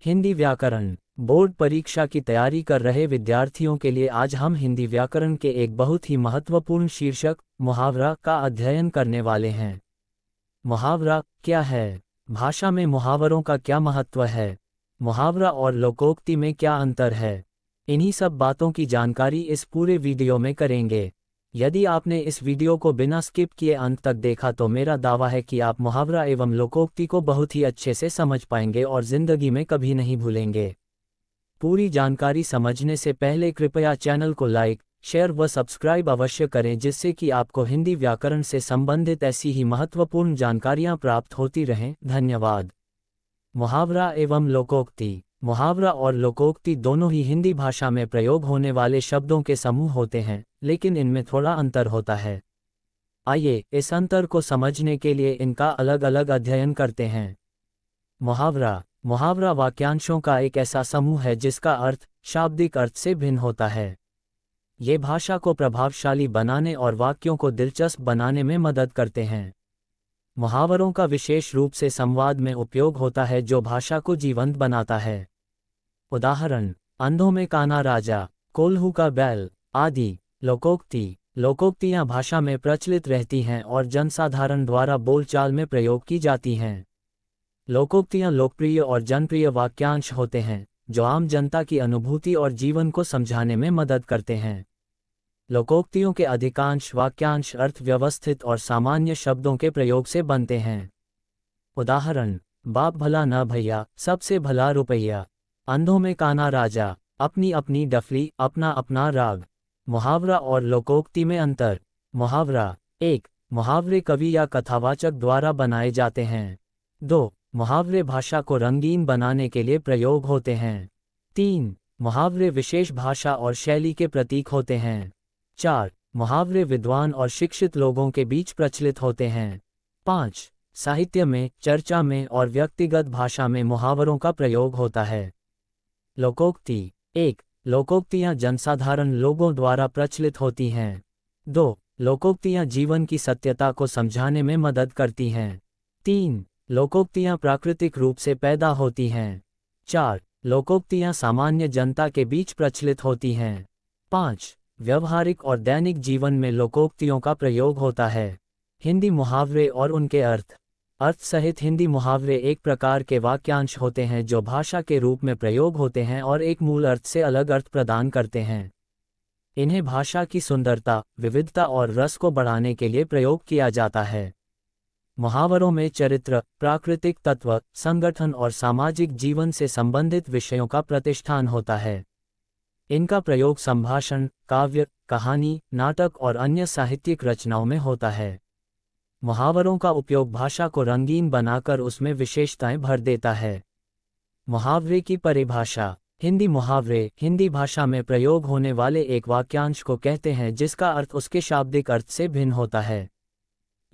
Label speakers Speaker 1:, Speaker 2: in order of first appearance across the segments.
Speaker 1: हिंदी व्याकरण। बोर्ड परीक्षा की तैयारी कर रहे विद्यार्थियों के लिए आज हम हिंदी व्याकरण के एक बहुत ही महत्वपूर्ण शीर्षक मुहावरा का अध्ययन करने वाले हैं। मुहावरा क्या है? भाषा में मुहावरों का क्या महत्व है? मुहावरा और लोकोक्ति में क्या अंतर है? इन्हीं सब बातों की जानकारी इस पूरे वीडियो में करेंगे। यदि आपने इस वीडियो को बिना स्किप किए अंत तक देखा तो मेरा दावा है कि आप मुहावरा एवं लोकोक्ति को बहुत ही अच्छे से समझ पाएंगे और जिंदगी में कभी नहीं भूलेंगे। पूरी जानकारी समझने से पहले कृपया चैनल को लाइक, शेयर व सब्सक्राइब अवश्य करें, जिससे कि आपको हिंदी व्याकरण से संबंधित ऐसी ही महत्वपूर्ण जानकारियां प्राप्त होती रहें। धन्यवाद। मुहावरा एवं लोकोक्ति। मुहावरा और लोकोक्ति दोनों ही हिंदी भाषा में प्रयोग होने वाले शब्दों के समूह होते हैं, लेकिन इनमें थोड़ा अंतर होता है। आइए इस अंतर को समझने के लिए इनका अलग अलग अध्ययन करते हैं। मुहावरा। मुहावरा वाक्यांशों का एक ऐसा समूह है जिसका अर्थ शाब्दिक अर्थ से भिन्न होता है। ये भाषा को प्रभावशाली बनाने और वाक्यों को दिलचस्प बनाने में मदद करते हैं। मुहावरों का विशेष रूप से संवाद में उपयोग होता है, जो भाषा को जीवंत बनाता है। उदाहरण: अंधों में कान्हा राजा, कोल्हू का बैल आदि। लोकोक्ति। लोकोक्तियां भाषा में प्रचलित रहती हैं और जनसाधारण द्वारा बोलचाल में प्रयोग की जाती हैं। लोकोक्तियां लोकप्रिय और जनप्रिय वाक्यांश होते हैं, जो आम जनता की अनुभूति और जीवन को समझाने में मदद करते हैं। लोकोक्तियों के अधिकांश वाक्यांश अर्थव्यवस्थित और सामान्य शब्दों के प्रयोग से बनते हैं। उदाहरण: बाप भला न भैया, सबसे भला रुपैया। अंधों में कान्हा राजा, अपनी अपनी डफली, अपना अपना राग। मुहावरा और लोकोक्ति में अंतर। मुहावरा। 1. मुहावरे कवि या कथावाचक द्वारा बनाए जाते हैं। 2. मुहावरे भाषा को रंगीन बनाने के लिए प्रयोग होते हैं। 3. मुहावरे विशेष भाषा और शैली के प्रतीक होते हैं। 4. मुहावरे विद्वान और शिक्षित लोगों के बीच प्रचलित होते हैं। 5. साहित्य में, चर्चा में और व्यक्तिगत भाषा में मुहावरों का प्रयोग होता है। लोकोक्ति। 1. लोकोक्तियां जनसाधारण लोगों द्वारा प्रचलित होती हैं। 2. लोकोक्तियां जीवन की सत्यता को समझाने में मदद करती हैं। 3. लोकोक्तियां प्राकृतिक रूप से पैदा होती हैं। 4. लोकोक्तियां सामान्य जनता के बीच प्रचलित होती हैं। 5. व्यवहारिक और दैनिक जीवन में लोकोक्तियों का प्रयोग होता है। हिंदी मुहावरे और उनके अर्थ। अर्थ सहित हिंदी मुहावरे एक प्रकार के वाक्यांश होते हैं जो भाषा के रूप में प्रयोग होते हैं और एक मूल अर्थ से अलग अर्थ प्रदान करते हैं। इन्हें भाषा की सुंदरता, विविधता और रस को बढ़ाने के लिए प्रयोग किया जाता है। मुहावरों में चरित्र, प्राकृतिक तत्व, संगठन और सामाजिक जीवन से संबंधित विषयों का प्रतिष्ठान होता है। इनका प्रयोग संभाषण, काव्य, कहानी, नाटक और अन्य साहित्यिक रचनाओं में होता है। मुहावरों का उपयोग भाषा को रंगीन बनाकर उसमें विशेषताएं भर देता है। मुहावरे की परिभाषा। हिंदी मुहावरे हिंदी भाषा में प्रयोग होने वाले एक वाक्यांश को कहते हैं जिसका अर्थ उसके शाब्दिक अर्थ से भिन्न होता है।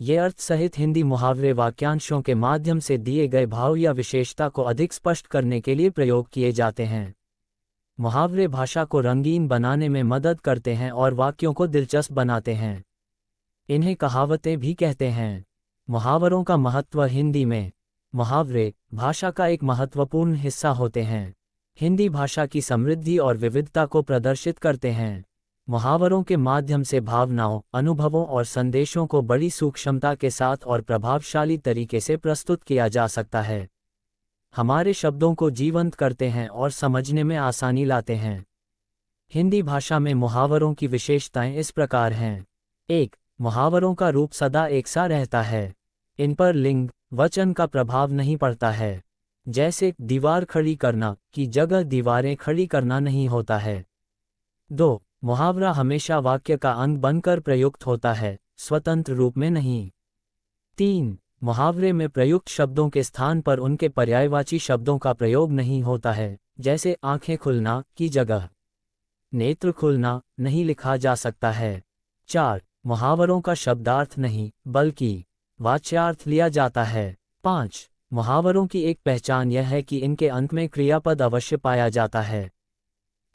Speaker 1: ये अर्थ सहित हिंदी मुहावरे वाक्यांशों के माध्यम से दिए गए भाव या विशेषता को अधिक स्पष्ट करने के लिए प्रयोग किए जाते हैं। मुहावरे भाषा को रंगीन बनाने में मदद करते हैं और वाक्यों को दिलचस्प बनाते हैं। इन्हें कहावतें भी कहते हैं। मुहावरों का महत्व हिंदी में। मुहावरे भाषा का एक महत्वपूर्ण हिस्सा होते हैं। हिंदी भाषा की समृद्धि और विविधता को प्रदर्शित करते हैं। मुहावरों के माध्यम से भावनाओं, अनुभवों और संदेशों को बड़ी सूक्ष्मता के साथ और प्रभावशाली तरीके से प्रस्तुत किया जा सकता है। हमारे शब्दों को जीवंत करते हैं और समझने में आसानी लाते हैं। हिंदी भाषा में मुहावरों की विशेषताएं इस प्रकार हैं। 1. मुहावरों का रूप सदा एक सा रहता है। इन पर लिंग, वचन का प्रभाव नहीं पड़ता है। जैसे दीवार खड़ी करना की जगह दीवारें खड़ी करना नहीं होता है। 2. मुहावरा हमेशा वाक्य का अंग बनकर प्रयुक्त होता है, स्वतंत्र रूप में नहीं। 3. मुहावरे में प्रयुक्त शब्दों के स्थान पर उनके पर्यायवाची शब्दों का प्रयोग नहीं होता है। जैसे आंखें खुलना की जगह नेत्र खुलना नहीं लिखा जा सकता है। 4. मुहावरों का शब्दार्थ नहीं बल्कि वाच्यार्थ लिया जाता है। 5. मुहावरों की एक पहचान यह है कि इनके अंत में क्रियापद अवश्य पाया जाता है।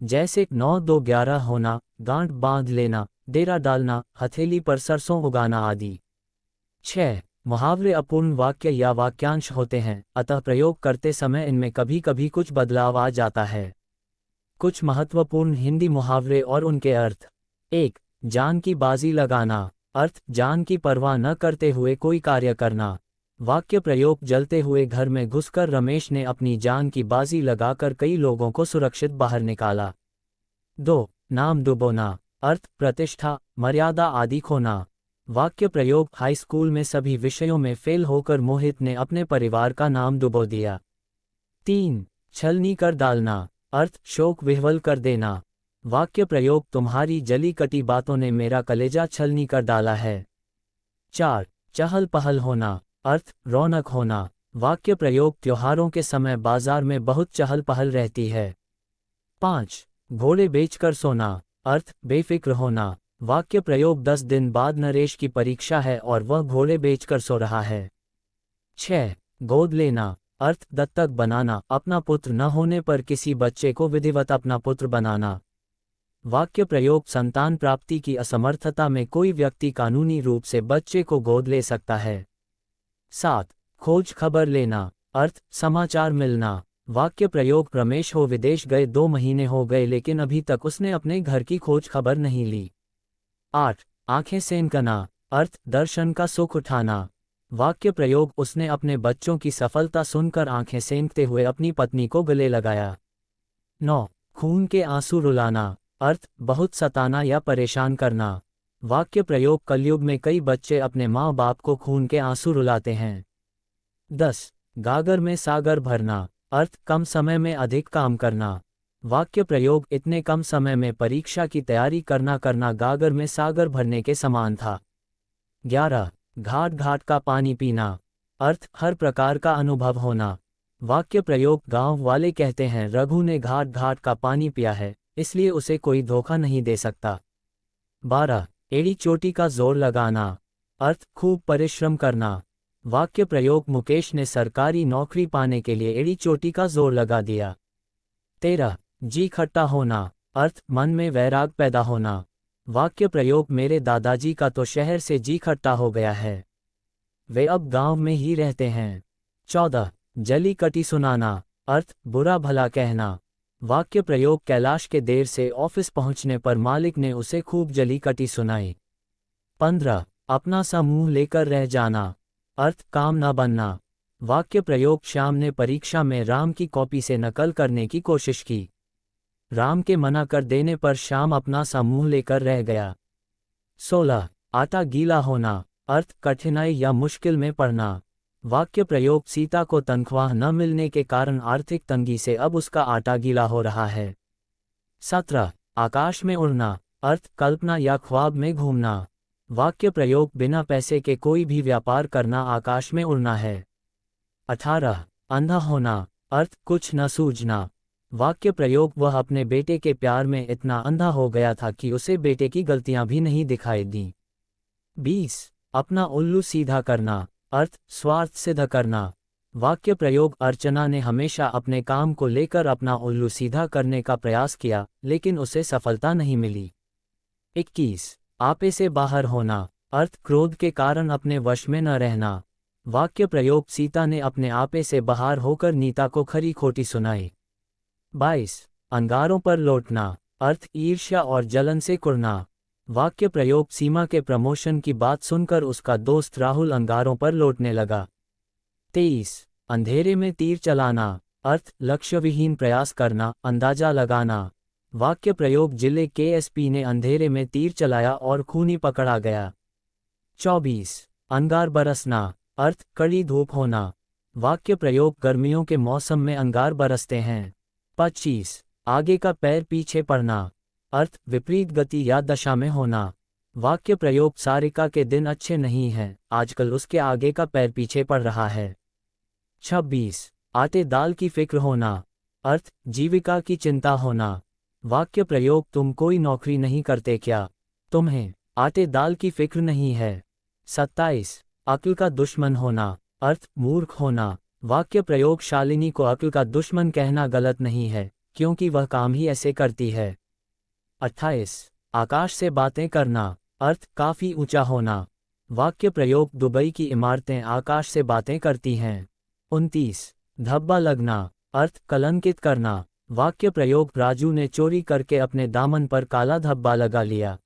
Speaker 1: जैसे 9-2-11 होना, गांठ बांध लेना, डेरा डालना, हथेली पर सरसों उगाना आदि। 6. मुहावरे अपूर्ण वाक्य या वाक्यांश होते हैं, अतः प्रयोग करते समय इनमें कभी कभी कुछ बदलाव आ जाता है। कुछ महत्वपूर्ण हिंदी मुहावरे और उनके अर्थ। 1. जान की बाजी लगाना। अर्थ, जान की परवाह न करते हुए कोई कार्य करना। वाक्य प्रयोग, जलते हुए घर में घुसकर रमेश ने अपनी जान की बाजी लगाकर कई लोगों को सुरक्षित बाहर निकाला। 2. नाम डुबोना। अर्थ, प्रतिष्ठा, मर्यादा आदि खोना। वाक्य प्रयोग, हाई स्कूल में सभी विषयों में फेल होकर मोहित ने अपने परिवार का नाम डुबो दिया। 3. छलनी कर डालना। अर्थ, शोक विह्वल कर देना। वाक्य प्रयोग, तुम्हारी जली कटी बातों ने मेरा कलेजा छलनी कर डाला है। 4. चहल पहल होना। अर्थ, रौनक होना। वाक्य प्रयोग, त्योहारों के समय बाजार में बहुत चहल पहल रहती है। 5. घोड़े बेचकर सोना। अर्थ, बेफिक्र होना। वाक्य प्रयोग, 10 दिन बाद नरेश की परीक्षा है और वह घोड़े बेचकर सो रहा है। 6. गोद लेना। अर्थ, दत्तक बनाना, अपना पुत्र न होने पर किसी बच्चे को विधिवत अपना पुत्र बनाना। वाक्य प्रयोग, संतान प्राप्ति की असमर्थता में कोई व्यक्ति कानूनी रूप से बच्चे को गोद ले सकता है। 7. खोज खबर लेना। अर्थ, समाचार मिलना। वाक्य प्रयोग, रमेश हो विदेश गए 2 महीने हो गए लेकिन अभी तक उसने अपने घर की खोज खबर नहीं ली। 8. आंखें सेंकना। अर्थ, दर्शन का सुख उठाना। वाक्य प्रयोग, उसने अपने बच्चों की सफलता सुनकर आंखें सेंकते हुए अपनी पत्नी को गले लगाया। 9. खून के आंसू रुलाना। अर्थ, बहुत सताना या परेशान करना। वाक्य प्रयोग, कलयुग में कई बच्चे अपने माँ बाप को खून के आंसू रुलाते हैं। 10. गागर में सागर भरना। अर्थ, कम समय में अधिक काम करना। वाक्य प्रयोग, इतने कम समय में परीक्षा की तैयारी करना गागर में सागर भरने के समान था। 11. घाट घाट का पानी पीना। अर्थ, हर प्रकार का अनुभव होना। वाक्य प्रयोग, गांव वाले कहते हैं रघु ने घाट घाट का पानी पिया है, इसलिए उसे कोई धोखा नहीं दे सकता। 12. एड़ी चोटी का जोर लगाना। अर्थ, खूब परिश्रम करना। वाक्य प्रयोग, मुकेश ने सरकारी नौकरी पाने के लिए एड़ी चोटी का जोर लगा दिया। 13. जी खट्टा होना। अर्थ, मन में वैराग पैदा होना। वाक्य प्रयोग, मेरे दादाजी का तो शहर से जी खट्टा हो गया है, वे अब गांव में ही रहते हैं। 14. जली कटी सुनाना। अर्थ, बुरा भला कहना। वाक्य प्रयोग, कैलाश के देर से ऑफिस पहुंचने पर मालिक ने उसे खूब जली कटी सुनाई। 15. अपना सा मुंह लेकर रह जाना। अर्थ, काम न बनना। वाक्य प्रयोग, श्याम ने परीक्षा में राम की कॉपी से नकल करने की कोशिश की, राम के मना कर देने पर श्याम अपना सा मुंह लेकर रह गया। 16. आटा गीला होना। अर्थ, कठिनाई या मुश्किल में पड़ना। वाक्य प्रयोग, सीता को तनख्वाह न मिलने के कारण आर्थिक तंगी से अब उसका आटा गीला हो रहा है। 17. आकाश में उड़ना। अर्थ, कल्पना या ख्वाब में घूमना। वाक्य प्रयोग, बिना पैसे के कोई भी व्यापार करना आकाश में उड़ना है। 18. अंधा होना। अर्थ, कुछ न सूझना। वाक्य प्रयोग, वह अपने बेटे के प्यार में इतना अंधा हो गया था कि उसे बेटे की गलतियां भी नहीं दिखाई दी। 20. अपना उल्लू सीधा करना। अर्थ, स्वार्थ सिद्ध करना। वाक्य प्रयोग, अर्चना ने हमेशा अपने काम को लेकर अपना उल्लू सीधा करने का प्रयास किया लेकिन उसे सफलता नहीं मिली। 21. आपे से बाहर होना। अर्थ, क्रोध के कारण अपने वश में न रहना। वाक्य प्रयोग, सीता ने अपने आपे से बाहर होकर नीता को खरी खोटी सुनाई। 22. अंगारों पर लौटना। अर्थ, ईर्ष्या और जलन से कुढ़ना। वाक्य प्रयोग, सीमा के प्रमोशन की बात सुनकर उसका दोस्त राहुल अंगारों पर लौटने लगा। 23. अंधेरे में तीर चलाना। अर्थ, लक्ष्यविहीन प्रयास करना, अंदाजा लगाना। वाक्य प्रयोग, जिले के एसपी ने अंधेरे में तीर चलाया और खूनी पकड़ा गया। 24. अंगार बरसना। अर्थ, कड़ी धूप होना। वाक्य प्रयोग, गर्मियों के मौसम में अंगार बरसते हैं। 25. आगे का पैर पीछे पड़ना। अर्थ, विपरीत गति या दशा में होना। वाक्य प्रयोग, सारिका के दिन अच्छे नहीं हैं, आजकल उसके आगे का पैर पीछे पड़ रहा है। 26. आटे दाल की फिक्र होना। अर्थ, जीविका की चिंता होना। वाक्य प्रयोग, तुम कोई नौकरी नहीं करते क्या, तुम्हें आटे दाल की फिक्र नहीं है। 27. अक्ल का दुश्मन होना। अर्थ, मूर्ख होना। वाक्य प्रयोग, शालिनी को अक्ल का दुश्मन कहना गलत नहीं है क्योंकि वह काम ही ऐसे करती है। 28. आकाश से बातें करना। अर्थ, काफी ऊंचा होना। वाक्य प्रयोग दुबई की इमारतें आकाश से बातें करती हैं। 29 धब्बा लगना अर्थ कलंकित करना। वाक्य प्रयोग राजू ने चोरी करके अपने दामन पर काला धब्बा लगा लिया।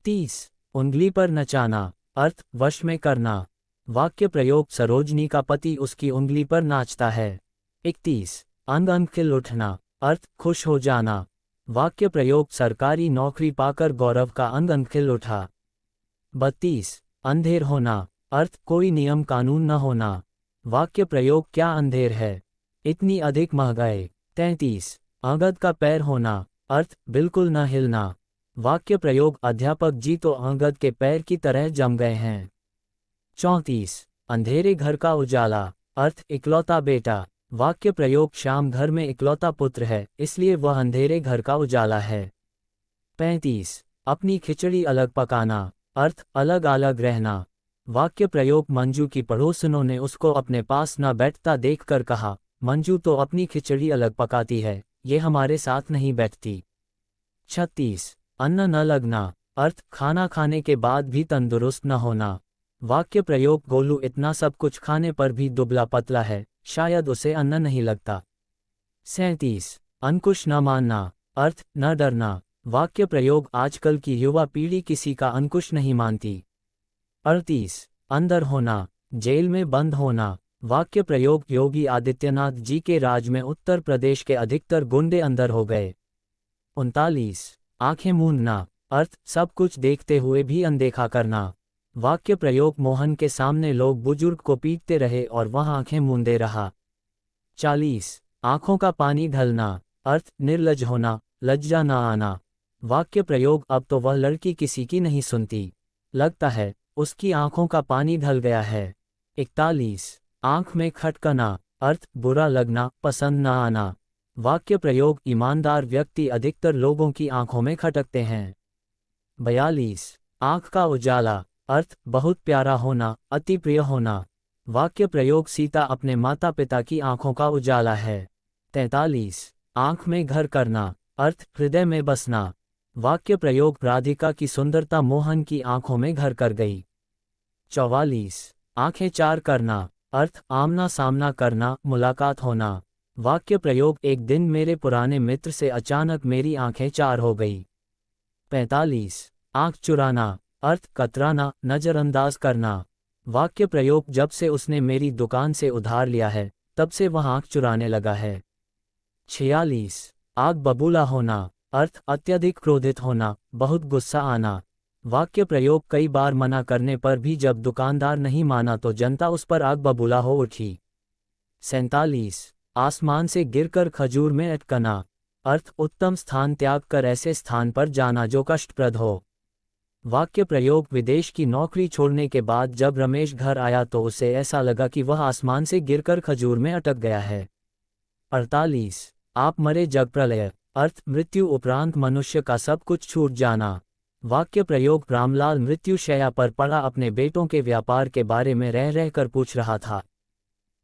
Speaker 1: 30 उंगली पर नचाना अर्थ वश में करना। वाक्य प्रयोग सरोजनी का पति उसकी उंगली पर नाचता है। 31 अंग अंग खिल उठना अर्थ खुश हो जाना। वाक्य प्रयोग सरकारी नौकरी पाकर गौरव का अंग अंग खिल उठा। 32 अंधेर होना अर्थ कोई नियम कानून न होना। वाक्य प्रयोग क्या अंधेर है, इतनी अधिक महंगाई। 33 अंगद का पैर होना अर्थ बिल्कुल न हिलना। वाक्य प्रयोग अध्यापक जी तो अंगद के पैर की तरह जम गए हैं। 34 अंधेरे घर का उजाला अर्थ इकलौता बेटा। वाक्य प्रयोग श्याम घर में इकलौता पुत्र है, इसलिए वह अंधेरे घर का उजाला है। 35 अपनी खिचड़ी अलग पकाना अर्थ अलग अलग रहना। वाक्य प्रयोग मंजू की पड़ोसनों ने उसको अपने पास न बैठता देखकर कहा, मंजू तो अपनी खिचड़ी अलग पकाती है, ये हमारे साथ नहीं बैठती। 36 अन्न न लगना अर्थ खाना खाने के बाद भी तंदुरुस्त न होना। वाक्य प्रयोग गोलू इतना सब कुछ खाने पर भी दुबला पतला है, शायद उसे अन्न नहीं लगता। 37 अंकुश न मानना अर्थ न डरना। वाक्य प्रयोग आजकल की युवा पीढ़ी किसी का अंकुश नहीं मानती। 38 अंदर होना जेल में बंद होना। वाक्य प्रयोग योगी आदित्यनाथ जी के राज में उत्तर प्रदेश के अधिकतर गुंडे अंदर हो गए। 39 आंखें मूंदना अर्थ सब कुछ देखते हुए भी अनदेखा करना। वाक्य प्रयोग मोहन के सामने लोग बुजुर्ग को पीटते रहे और वह आंखें मूंदे रहा। 40 आंखों का पानी ढलना अर्थ निर्लज होना, लज्जा न आना। वाक्य प्रयोग अब तो वह लड़की किसी की नहीं सुनती, लगता है उसकी आंखों का पानी ढल गया है। 41 आंख में खटकना अर्थ बुरा लगना, पसंद न आना। वाक्य प्रयोग ईमानदार व्यक्ति अधिकतर लोगों की आंखों में खटकते हैं। 42 आंख का उजाला अर्थ बहुत प्यारा होना, अति प्रिय होना। वाक्य प्रयोग सीता अपने माता पिता की आंखों का उजाला है। 43 आंख में घर करना अर्थ हृदय में बसना। वाक्य प्रयोग राधिका की सुंदरता मोहन की आंखों में घर कर गई। 44 आंखें चार करना अर्थ आमना सामना करना, मुलाकात होना। वाक्य प्रयोग एक दिन मेरे पुराने मित्र से अचानक मेरी आंखें चार हो गई। 45 आंख चुराना अर्थ कतराना, नजरअंदाज करना। वाक्य प्रयोग जब से उसने मेरी दुकान से उधार लिया है तब से वह आंख चुराने लगा है। 46 आग बबूला होना अर्थ अत्यधिक क्रोधित होना, बहुत गुस्सा आना। वाक्य प्रयोग कई बार मना करने पर भी जब दुकानदार नहीं माना तो जनता उस पर आग बबूला हो उठी। 47 आसमान से गिरकर खजूर में अटकना अर्थ उत्तम स्थान त्याग कर ऐसे स्थान पर जाना जो कष्टप्रद हो। वाक्य प्रयोग विदेश की नौकरी छोड़ने के बाद जब रमेश घर आया तो उसे ऐसा लगा कि वह आसमान से गिरकर खजूर में अटक गया है। 48 आप मरे जग प्रलय अर्थ मृत्यु उपरांत मनुष्य का सब कुछ छूट जाना। वाक्य प्रयोग रामलाल मृत्यु शैया पर पड़ा अपने बेटों के व्यापार के बारे में रह रहकर पूछ रहा था।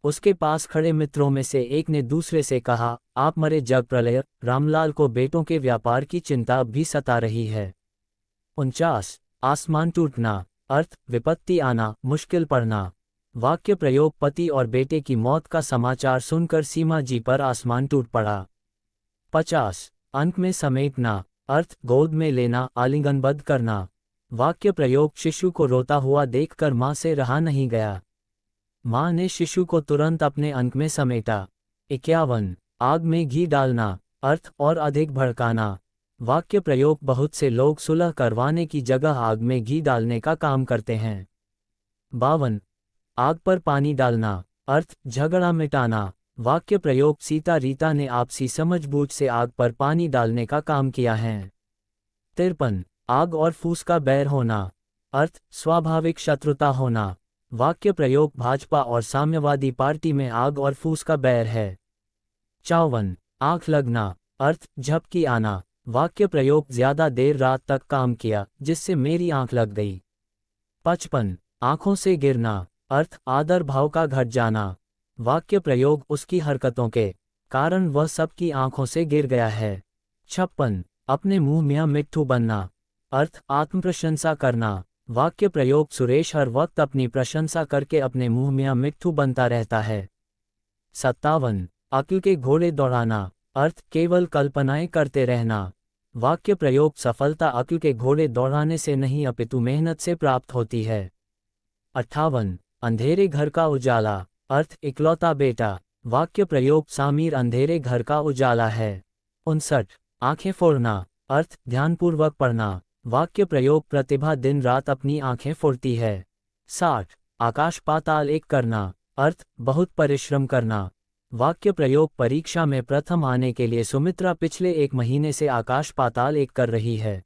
Speaker 1: उसके पास खड़े मित्रों में से एक ने दूसरे से कहा, आप मरे जग प्रलय, रामलाल को बेटों के व्यापार की चिंता अब भी सता रही है। 49 आसमान टूटना अर्थ विपत्ति आना, मुश्किल पड़ना। वाक्य प्रयोग पति और बेटे की मौत का समाचार सुनकर सीमा जी पर आसमान टूट पड़ा। 50 अंक में समेटना अर्थ गोद में लेना, आलिंगनबद्ध करना। वाक्य प्रयोग शिशु को रोता हुआ देखकर मां से रहा नहीं गया। मां ने शिशु को तुरंत अपने अंक में समेटा। 51 आग में घी डालना अर्थ और अधिक भड़काना। वाक्य प्रयोग बहुत से लोग सुलह करवाने की जगह आग में घी डालने का काम करते हैं। 52 आग पर पानी डालना अर्थ झगड़ा मिटाना। वाक्य प्रयोग सीता रीता ने आपसी समझबूझ से आग पर पानी डालने का काम किया है। 53 आग और फूस का बैर होना अर्थ स्वाभाविक शत्रुता होना। वाक्य प्रयोग भाजपा और साम्यवादी पार्टी में आग और फूस का बैर है। 54 आंख लगना अर्थ झपकी आना। वाक्य प्रयोग ज्यादा देर रात तक काम किया जिससे मेरी आंख लग गई। 55 आंखों से गिरना अर्थ आदर भाव का घट जाना। वाक्य प्रयोग उसकी हरकतों के कारण वह सबकी आंखों से गिर गया है। 56 अपने मुंह मियां मिट्ठू बनना अर्थ आत्मप्रशंसा करना। वाक्य प्रयोग सुरेश हर वक्त अपनी प्रशंसा करके अपने मुंह में मिट्ठू बनता रहता है। 57 अक्ल के घोड़े दौड़ाना, अर्थ केवल कल्पनाएं करते रहना। वाक्य प्रयोग सफलता अक्ल के घोड़े दौड़ाने से नहीं अपितु मेहनत से प्राप्त होती है। 58 अंधेरे घर का उजाला, अर्थ इकलौता बेटा। वाक्य प्रयोग सामीर अंधेरे घर का उजाला है। 59 आंखें फोड़ना, अर्थ ध्यानपूर्वक पढ़ना। वाक्य प्रयोग प्रतिभा दिन रात अपनी आंखें फोड़ती है। 60 आकाश पाताल एक करना, अर्थ बहुत परिश्रम करना। वाक्य प्रयोग परीक्षा में प्रथम आने के लिए सुमित्रा पिछले 1 महीने से आकाश पाताल एक कर रही है।